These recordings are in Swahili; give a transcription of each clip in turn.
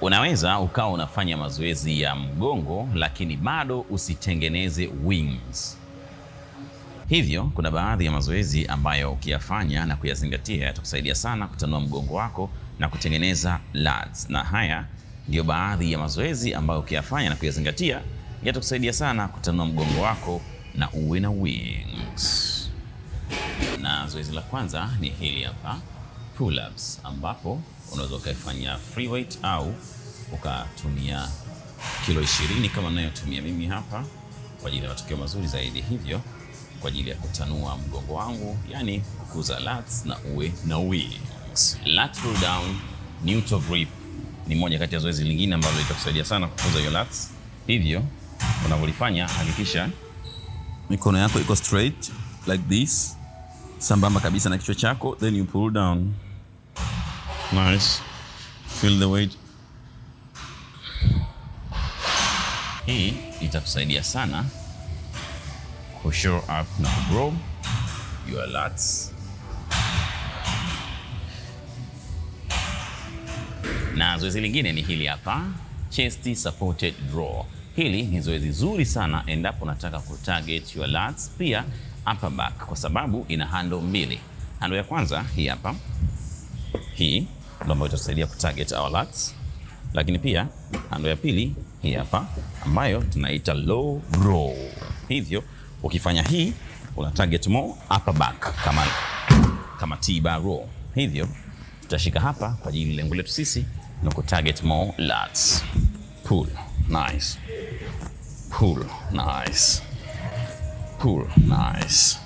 Unaweza ukawa unafanya mazoezi ya mgongo lakini bado usitengeneze wings. Hivyo kuna baadhi ya mazoezi ambayo ukiyafanya na kuyazingatia yatakusaidia sana kutanua mgongo wako na kutengeneza lats. Na haya ndio baadhi ya mazoezi ambayo ukiyafanya na kuyazingatia yatakusaidia sana kutanua mgongo wako na uwe na wings. Na zoezi la kwanza ni hili hapa, pull ups, ambapo unaweza ukafanya free weight au ukatumia kilo 20 kama ninayotumia mimi hapa kwa ajili ya matokeo mazuri zaidi. Hivyo kwa ajili ya kutanua mgongo wangu, yani kukuza lats na uwe na wings. Lateral down neutral grip ni moja kati ya zoezi lingine ambalo litakusaidia sana kukuza hiyo lats. Hivyo unapolifanya hakikisha mikono yako iko straight like this, sambamba kabisa na kichwa chako, then you pull down. Nice. Feel the weight. Hii itakusaidia sana ku show up na grow your lats. Na zoezi lingine ni hili hapa, chest supported draw. Hili ni zoezi zuri sana endapo unataka ku target your lats, pia upper back, kwa sababu ina handle mbili. Handle ya kwanza hii hapa, hii ndio ambayo itatusaidia ku target our lats, lakini pia handle ya pili hii hapa ambayo tunaita low row. Hivyo ukifanya hii una target more upper back kama T-bar row. Hivyo tutashika hapa kwa ajili ya lengo letu sisi na ku target more lats. Pull, nice. Pull, nice. Pull, nice.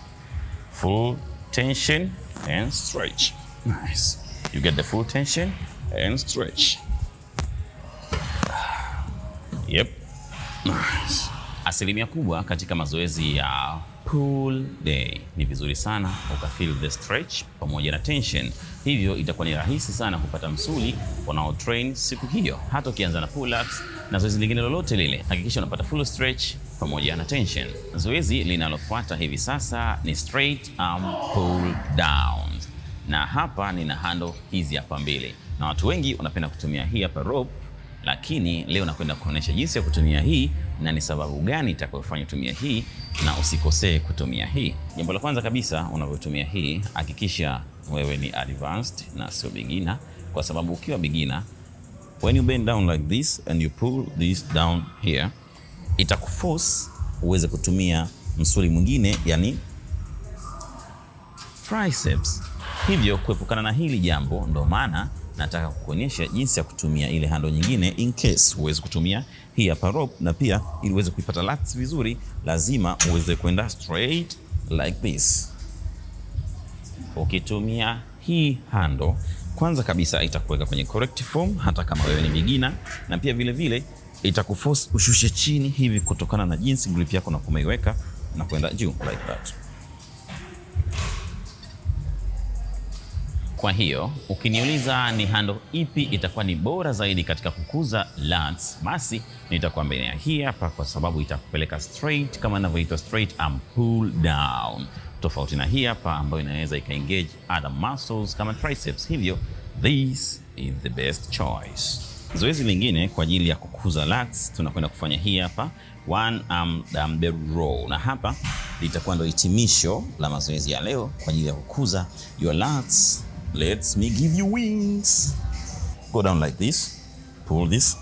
Full tension and stretch. Nice. You get the full tension and stretch. Yep. Nice. Asilimia kubwa katika mazoezi ya pull day ni vizuri sana ukafeel the stretch pamoja na tension. Hivyo itakuwa ni rahisi sana kupata msuli unao train siku hiyo. Hata ukianza na pull ups na zoezi lingine lolote lile, hakikisha unapata full stretch pamoja na tension. Zoezi linalofuata hivi sasa ni straight arm pull down. Na hapa nina handle hizi hapa mbili. Na watu wengi wanapenda kutumia hii hapa rope, lakini leo nakwenda kuonesha jinsi ya kutumia hii na ni sababu gani itakayofanya kutumia hii na usikosee kutumia hii. Jambo la kwanza kabisa unapotumia hii, hakikisha wewe ni advanced na sio beginner, kwa sababu ukiwa beginner, when you bend down like this and you pull this down here, itakuforce uweze kutumia msuli mwingine, yani triceps. Hivyo kuepukana na hili jambo, ndo maana nataka kukuonyesha jinsi ya kutumia ile handle nyingine in case uweze kutumia hii hapa rope, na pia ili uweze kuipata lats vizuri lazima uweze kwenda straight like this. Ukitumia hii handle, kwanza kabisa itakuweka kwenye correct form hata kama wewe ni beginner, na pia vile vile itakuforce ushushe chini hivi kutokana na jinsi grip yako na kumeiweka na kwenda juu like that. Kwa hiyo ukiniuliza ni handle ipi itakuwa ni bora zaidi katika kukuza lats, basi nitakwambia hii hapa, kwa sababu itakupeleka straight kama inavyoitwa straight arm pull down, tofauti na hii hapa ambayo inaweza ikaengage other muscles kama triceps. Hivyo this is the best choice. Zoezi lingine kwa ajili ya kukuza lats, tunakwenda kufanya hii hapa one arm dumbbell row, na hapa litakuwa ndo hitimisho la mazoezi ya leo kwa ajili ya kukuza your lats. Let me give you wings. Go down like this. Pull this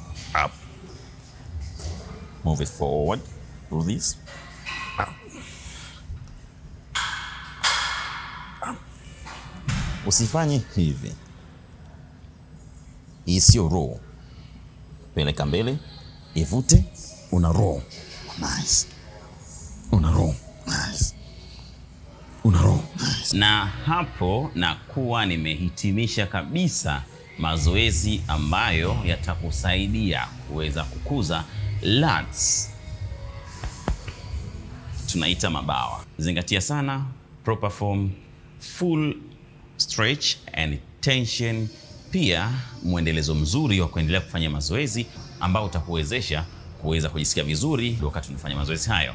up. Move it forward. Pull this up. Up. Usifanye hivi. Hii sio row. Peleka mbele, ivute, una row. Nice. Una row. Nice. Na hapo nakuwa nimehitimisha kabisa mazoezi ambayo yatakusaidia kuweza kukuza lats, tunaita mabawa. Zingatia sana proper form, full stretch and tension, pia mwendelezo mzuri wa kuendelea kufanya mazoezi ambao utakuwezesha kuweza kujisikia vizuri wakati unafanya mazoezi hayo.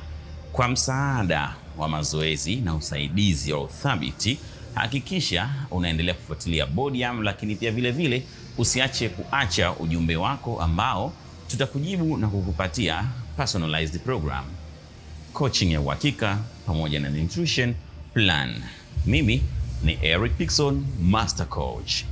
Kwa msaada wa mazoezi na usaidizi wa uthabiti, hakikisha unaendelea kufuatilia Body Arm, lakini pia vile vile Usiache kuacha ujumbe wako ambao tutakujibu na kukupatia personalized program, coaching ya uhakika pamoja na nutrition plan. Mimi ni Eric Pickson, Master Coach.